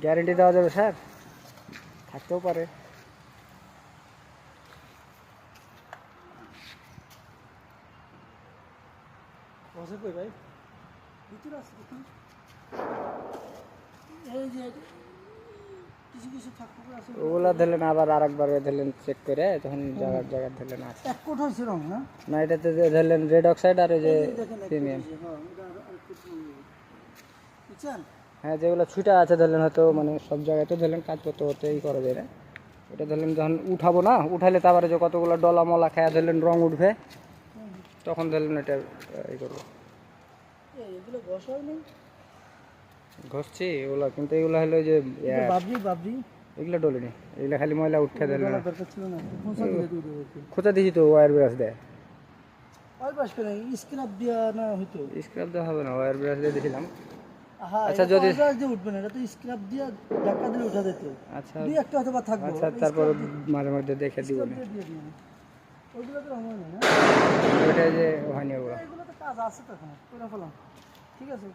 Guarantee দেওয়া যাবে sir? থাকতেও পারে। ওগুলা ধরলেন আবার আরেকবার ধরলেন চেক করে তখন জায়গার ধরলেন আছে। এক কোট হয়েছে রং না? না, এটাতে ধরলেন রেড অক্সাইড আর ওই যে প্রিমিয়াম। হ্যাঁ, যেগুলো ছুটা আছে ধরলেন হয়তো মানে সব জায়গাতে ধরলেন কাজ করতে করতেই করা যায় না। ওটা ধরলেন যখন উঠাবো না, উঠালে তারপরে যে কতগুলো ডলা মলা খায়া ধরলেন রং উঠবে, তখন ধরলেন এটা ই করবো। ঘষছি এগুলো, কিন্তু এগুলো হলো যে এগুলো ডলিনি, এগুলো খালি ময়লা উঠে ধরলেন। খোঁচা দিয়েছি তো, ওয়ার ব্রাশ দেয়। স্ক্রাব দিয়া না হইতো? স্ক্রাব দেওয়া হবে না, ওয়ার ব্রাশ দিয়ে দিয়েছিলাম। আচ্ছা, যদি উঠবে না, এটা তো স্ক্রাব দিয়া ধাক্কা দিলে উঠা যেত। আচ্ছা, দুই একটা হয়তো থাকবে। আচ্ছা, তারপর মাঝে মধ্যে দেখে দিব না। ওইগুলো তো রং হয়নি না? ওইটা যে হয়নি ওগুলো। এগুলো তো কাজ আছে তো এখন করে ফেলাম। ঠিক আছে।